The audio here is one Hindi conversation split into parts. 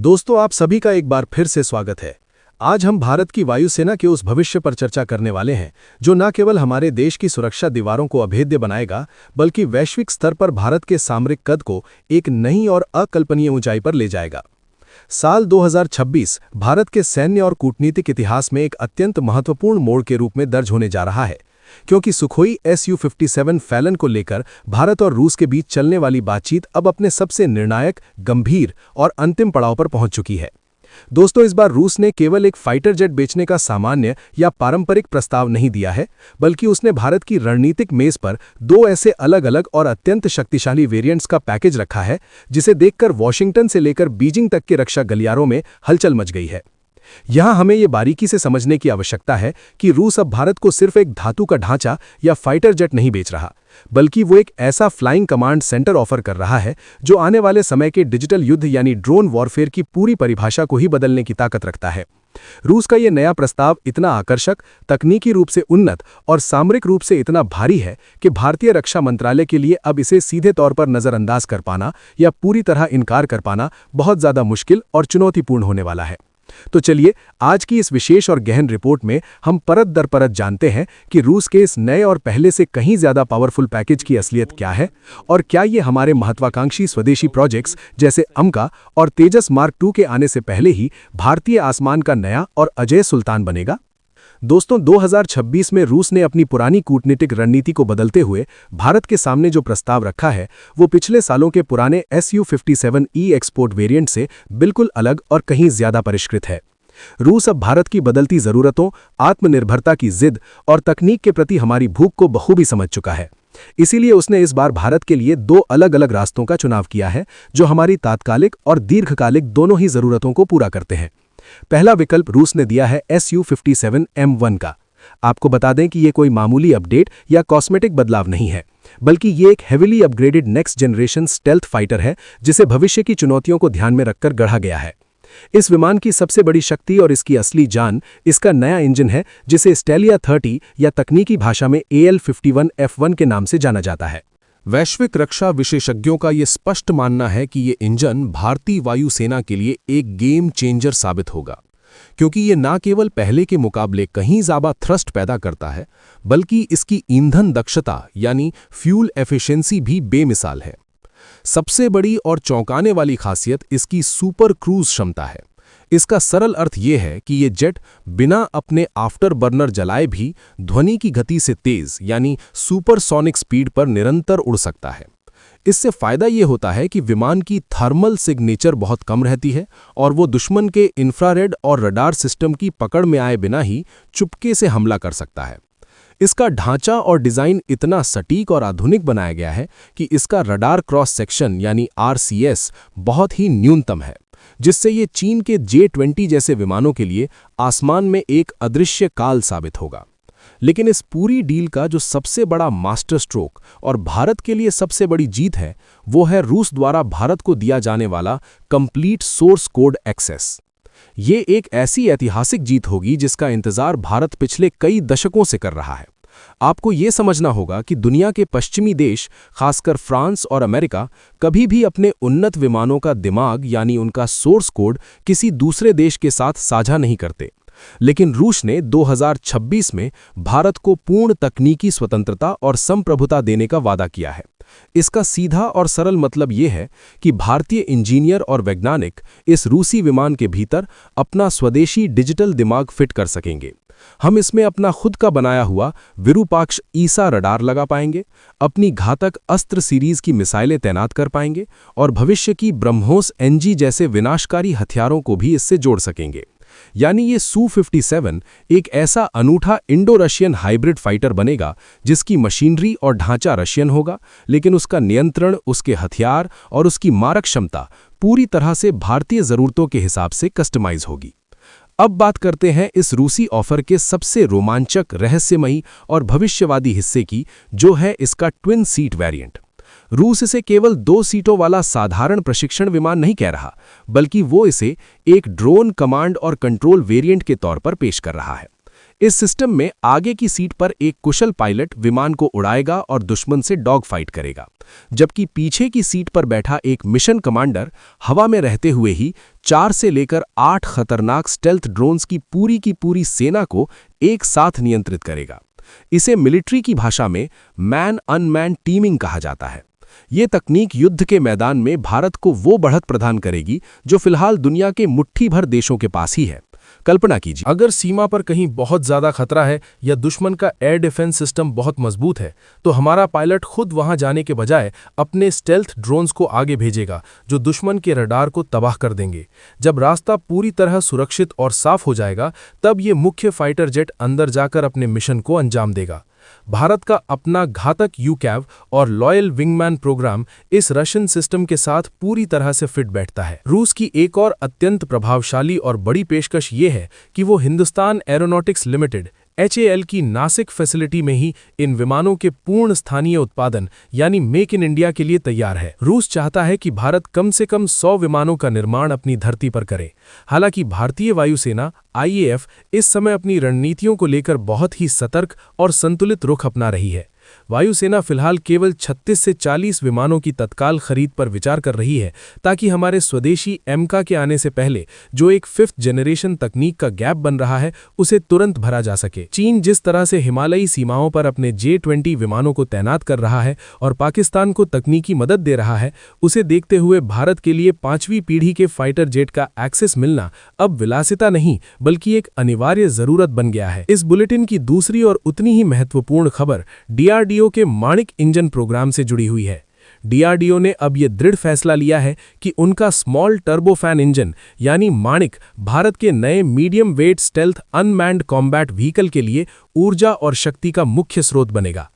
दोस्तों, आप सभी का एक बार फिर से स्वागत है। आज हम भारत की वायुसेना के उस भविष्य पर चर्चा करने वाले हैं जो न केवल हमारे देश की सुरक्षा दीवारों को अभेद्य बनाएगा, बल्कि वैश्विक स्तर पर भारत के सामरिक कद को एक नई और अकल्पनीय ऊंचाई पर ले जाएगा। साल 2026 भारत के सैन्य और कूटनीतिक इतिहास में एक अत्यंत महत्वपूर्ण मोड़ के रूप में दर्ज होने जा रहा है, क्योंकि सुखोई Su-57 फैलन को लेकर भारत और रूस के बीच चलने वाली बातचीत अब अपने सबसे निर्णायक, गंभीर और अंतिम पड़ाव पर पहुंच चुकी है। दोस्तों, इस बार रूस ने केवल एक फाइटर जेट बेचने का सामान्य या पारंपरिक प्रस्ताव नहीं दिया है, बल्कि उसने भारत की रणनीतिक मेज पर दो ऐसे अलग-अलग और अत्यंत शक्तिशाली वेरिएंट्स का पैकेज रखा है, जिसे देखकर वॉशिंगटन से लेकर बीजिंग तक के रक्षा गलियारों में हलचल मच गई है। यहां हमें ये बारीकी से समझने की आवश्यकता है कि रूस अब भारत को सिर्फ एक धातु का ढांचा या फाइटर जेट नहीं बेच रहा, बल्कि वो एक ऐसा फ्लाइंग कमांड सेंटर ऑफर कर रहा है जो आने वाले समय के डिजिटल युद्ध यानी ड्रोन वॉरफेयर की पूरी परिभाषा को ही बदलने की ताकत रखता है। रूस का ये नया प्रस्ताव इतना आकर्षक, तकनीकी रूप से उन्नत और सामरिक रूप से इतना भारी है कि भारतीय रक्षा मंत्रालय के लिए अब इसे सीधे तौर पर नजरअंदाज कर पाना या पूरी तरह इनकार कर पाना बहुत ज्यादा मुश्किल और चुनौतीपूर्ण होने वाला है। तो चलिए, आज की इस विशेष और गहन रिपोर्ट में हम परत दर परत जानते हैं कि रूस के इस नए और पहले से कहीं ज्यादा पावरफुल पैकेज की असलियत क्या है, और क्या ये हमारे महत्वाकांक्षी स्वदेशी प्रोजेक्ट्स जैसे अम्का और तेजस मार्क 2 के आने से पहले ही भारतीय आसमान का नया और अजय सुल्तान बनेगा। दोस्तों, 2026 में रूस ने अपनी पुरानी कूटनीतिक रणनीति को बदलते हुए भारत के सामने जो प्रस्ताव रखा है, वो पिछले सालों के पुराने Su-57E एक्सपोर्ट वेरिएंट से बिल्कुल अलग और कहीं ज्यादा परिष्कृत है। रूस अब भारत की बदलती जरूरतों, आत्मनिर्भरता की जिद और तकनीक के प्रति हमारी भूख को बखूबी समझ चुका है। इसीलिए उसने इस बार भारत के लिए दो अलग-अलग रास्तों का चुनाव किया है, जो हमारी तात्कालिक और दीर्घकालिक दोनों ही जरूरतों को पूरा करते हैं। पहला विकल्प रूस ने दिया है Su-57M1 का। आपको बता दें कि ये कोई मामूली अपडेट या कॉस्मेटिक बदलाव नहीं है, बल्कि ये एक heavily upgraded next generation stealth fighter है, जिसे भविष्य की चुनौतियों को ध्यान में रखकर गढ़ा गया है। इस विमान की सबसे बड़ी शक्ति और इसकी असली जान इसका नया इंजन है, जिसे स्टेलिया 30 या तकनीकी भाषा में AL-51F1 के नाम से जाना जाता है। वैश्विक रक्षा विशेषज्ञों का ये स्पष्ट मानना है कि ये इंजन भारतीय वायुसेना के लिए एक गेम चेंजर साबित होगा, क्योंकि ये न केवल पहले के मुकाबले कहीं ज़्यादा थ्रस्ट पैदा करता है, बल्कि इसकी ईंधन दक्षता यानी फ्यूल एफिशिएंसी भी बेमिसाल है। सबसे बड़ी और चौंकाने वाली खासियत इसकी सुपर क्रूज क्षमता है। इसका सरल अर्थ यह है कि ये जेट बिना अपने आफ्टर बर्नर जलाए भी ध्वनि की गति से तेज यानी सुपरसोनिक स्पीड पर निरंतर उड़ सकता है। इससे फायदा ये होता है कि विमान की थर्मल सिग्नेचर बहुत कम रहती है और वो दुश्मन के इंफ्रारेड और रडार सिस्टम की पकड़ में आए बिना ही चुपके से हमला कर सकता है। इसका ढांचा और डिज़ाइन इतना सटीक और आधुनिक बनाया गया है कि इसका रडार क्रॉस सेक्शन यानी RCS बहुत ही न्यूनतम है, जिससे ये चीन के J-20 जैसे विमानों के लिए आसमान में एक अदृश्य काल साबित होगा। लेकिन इस पूरी डील का जो सबसे बड़ा मास्टर स्ट्रोक और भारत के लिए सबसे बड़ी जीत है, वो है रूस द्वारा भारत को दिया जाने वाला कंप्लीट सोर्स कोड एक्सेस। ये एक ऐसी ऐतिहासिक जीत होगी जिसका इंतजार भारत पिछले कई दशकों से कर रहा है। आपको ये समझना होगा कि दुनिया के पश्चिमी देश, खासकर फ्रांस और अमेरिका, कभी भी अपने उन्नत विमानों का दिमाग यानी उनका सोर्स कोड किसी दूसरे देश के साथ साझा नहीं करते। लेकिन रूस ने 2026 में भारत को पूर्ण तकनीकी स्वतंत्रता और संप्रभुता देने का वादा किया है। इसका सीधा और सरल मतलब यह है कि भारतीय इंजीनियर और वैज्ञानिक इस रूसी विमान के भीतर अपना स्वदेशी डिजिटल दिमाग फिट कर सकेंगे। हम इसमें अपना खुद का बनाया हुआ विरूपाक्ष ईसा रडार लगा पाएंगे, अपनी घातक अस्त्र सीरीज की मिसाइलें तैनात कर पाएंगे और भविष्य की ब्रह्मोस NG जैसे विनाशकारी हथियारों को भी इससे जोड़ सकेंगे। यानी ये Su-57 एक ऐसा अनूठा इंडो रशियन हाइब्रिड फाइटर बनेगा जिसकी मशीनरी और ढांचा रशियन होगा, लेकिन उसका नियंत्रण, उसके हथियार और उसकी मारक क्षमता पूरी तरह से भारतीय ज़रूरतों के हिसाब से कस्टमाइज होगी। अब बात करते हैं इस रूसी ऑफर के सबसे रोमांचक, रहस्यमयी और भविष्यवादी हिस्से की, जो है इसका ट्विन सीट वेरिएंट। रूस इसे केवल 2 सीटों वाला साधारण प्रशिक्षण विमान नहीं कह रहा, बल्कि वो इसे एक ड्रोन कमांड और कंट्रोल वेरिएंट के तौर पर पेश कर रहा है। इस सिस्टम में आगे की सीट पर एक कुशल पायलट विमान को उड़ाएगा और दुश्मन से डॉग फाइट करेगा, जबकि पीछे की सीट पर बैठा एक मिशन कमांडर हवा में रहते हुए ही 4 से लेकर 8 खतरनाक स्टेल्थ ड्रोन्स की पूरी सेना को एक साथ नियंत्रित करेगा। इसे मिलिट्री की भाषा में मैन अनमैन टीमिंग कहा जाता है। ये तकनीक युद्ध के मैदान में भारत को वो बढ़त प्रदान करेगी जो फिलहाल दुनिया के मुट्ठी भर देशों के पास ही है। कल्पना कीजिए, अगर सीमा पर कहीं बहुत ज्यादा खतरा है या दुश्मन का एयर डिफेंस सिस्टम बहुत मजबूत है, तो हमारा पायलट खुद वहां जाने के बजाय अपने स्टेल्थ ड्रोन्स को आगे भेजेगा जो दुश्मन के रडार को तबाह कर देंगे। जब रास्ता पूरी तरह सुरक्षित और साफ हो जाएगा, तब ये मुख्य फाइटर जेट अंदर जाकर अपने मिशन को अंजाम देगा। भारत का अपना घातक यूकैव और लॉयल विंगमैन प्रोग्राम इस रशियन सिस्टम के साथ पूरी तरह से फिट बैठता है। रूस की एक और अत्यंत प्रभावशाली और बड़ी पेशकश ये है कि वो हिंदुस्तान एरोनॉटिक्स लिमिटेड HAL की नासिक फैसिलिटी में ही इन विमानों के पूर्ण स्थानीय उत्पादन यानी मेक इन इंडिया के लिए तैयार है। रूस चाहता है कि भारत कम से कम 100 विमानों का निर्माण अपनी धरती पर करे। हालांकि भारतीय वायुसेना IAF इस समय अपनी रणनीतियों को लेकर बहुत ही सतर्क और संतुलित रुख अपना रही है। वायुसेना फिलहाल केवल 36 से 40 विमानों की तत्काल खरीद पर विचार कर रही है, ताकि हमारे स्वदेशी एमका के आने से पहले जो एक 5th जनरेशन तकनीक का गैप बन रहा है, उसे तुरंत भरा जा सके। चीन जिस तरह से हिमालयी सीमाओं पर अपने J-20 विमानों को तैनात कर रहा है और पाकिस्तान को तकनीकी मदद दे रहा है, उसे देखते हुए भारत के लिए 5वीं पीढ़ी के फाइटर जेट का एक्सेस मिलना अब विलासिता नहीं बल्कि एक अनिवार्य जरूरत बन गया है। इस बुलेटिन की दूसरी और उतनी ही महत्वपूर्ण खबर DRDO के माणिक इंजन प्रोग्राम से जुड़ी हुई है। DRDO ने अब यह दृढ़ फैसला लिया है कि उनका स्मॉल टर्बोफैन इंजन यानी माणिक भारत के नए medium wait stealth unmanned combat vehicle के लिए ऊर्जा और शक्ति का मुख्य स्रोत बनेगा।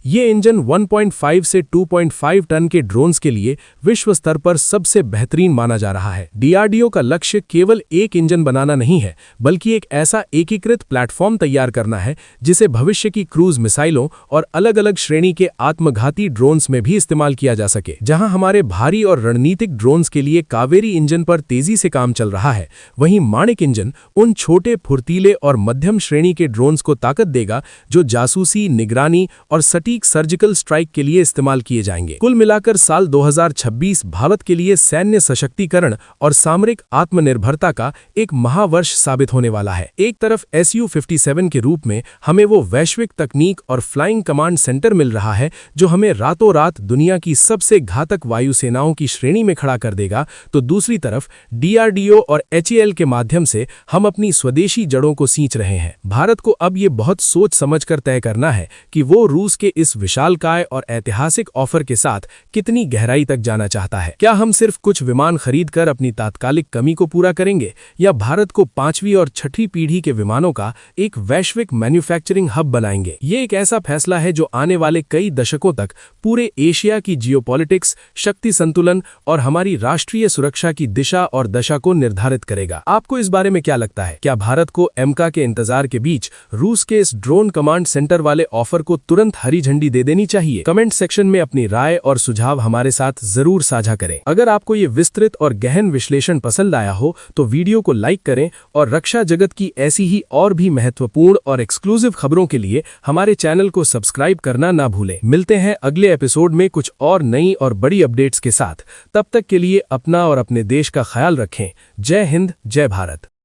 ये इंजन 1.5 से 2.5 टन के ड्रोन्स के लिए विश्व स्तर पर सबसे बेहतरीन माना जा रहा है। DRDO का लक्ष्य केवल एक इंजन बनाना नहीं है, बल्कि एक ऐसा एकीकृत प्लेटफॉर्म तैयार करना है जिसे भविष्य की क्रूज मिसाइलों और अलग-अलग श्रेणी के आत्मघाती ड्रोन्स में भी इस्तेमाल किया जा सके। जहां हमारे भारी और रणनीतिक ड्रोन्स के लिए कावेरी इंजन पर तेजी से काम चल रहा है, वहीं माणिक इंजन उन छोटे, फुर्तीले और मध्यम श्रेणी के ड्रोन्स को ताकत देगा जो जासूसी, निगरानी और सटीक सर्जिकल स्ट्राइक के लिए इस्तेमाल किए जाएंगे। कुल मिलाकर साल 2026 भारत के लिए सैन्य सशक्तिकरण और सामरिक आत्मनिर्भरता का एक महावर्ष साबित होने वाला है। एक तरफ Su-57 के रूप में हमें वो वैश्विक तकनीक और फ्लाइंग कमांड सेंटर मिल रहा है जो हमें रातों रात दुनिया की सबसे घातक वायुसेनाओं की श्रेणी में खड़ा कर देगा, तो दूसरी तरफ DRDO और HAL के माध्यम से हम अपनी स्वदेशी जड़ों को सींच रहे हैं। भारत को अब ये बहुत सोच समझकर तय करना है कि वो रूस के इस विशालकाय और ऐतिहासिक ऑफर के साथ कितनी गहराई तक जाना चाहता है। क्या हम सिर्फ कुछ विमान खरीदकर अपनी तात्कालिक कमी को पूरा करेंगे या भारत को 5वीं और 6वीं पीढ़ी के विमानों का एक वैश्विक मैन्युफैक्चरिंग हब बनाएंगे? ये एक ऐसा फैसला है जो आने वाले कई दशकों तक पूरे एशिया की जियोपॉलिटिक्स, शक्ति संतुलन और हमारी राष्ट्रीय सुरक्षा की दिशा और दशा को निर्धारित करेगा। आपको इस बारे में क्या लगता है? क्या भारत को एमका के इंतजार के बीच रूस के इस ड्रोन कमांड सेंटर वाले ऑफर को तुरंत हरी झंडी दे देनी चाहिए? कमेंट सेक्शन में अपनी राय और सुझाव हमारे साथ जरूर साझा करें। अगर आपको ये विस्तृत और गहन विश्लेषण पसंद आया हो तो वीडियो को लाइक करें और रक्षा जगत की ऐसी ही और भी महत्वपूर्ण और एक्सक्लूसिव खबरों के लिए हमारे चैनल को सब्सक्राइब करना ना भूलें। मिलते हैं अगले एपिसोड में कुछ और नई और बड़ी अपडेट्स के साथ। तब तक के लिए अपना और अपने देश का ख्याल रखें। जय हिंद, जय भारत।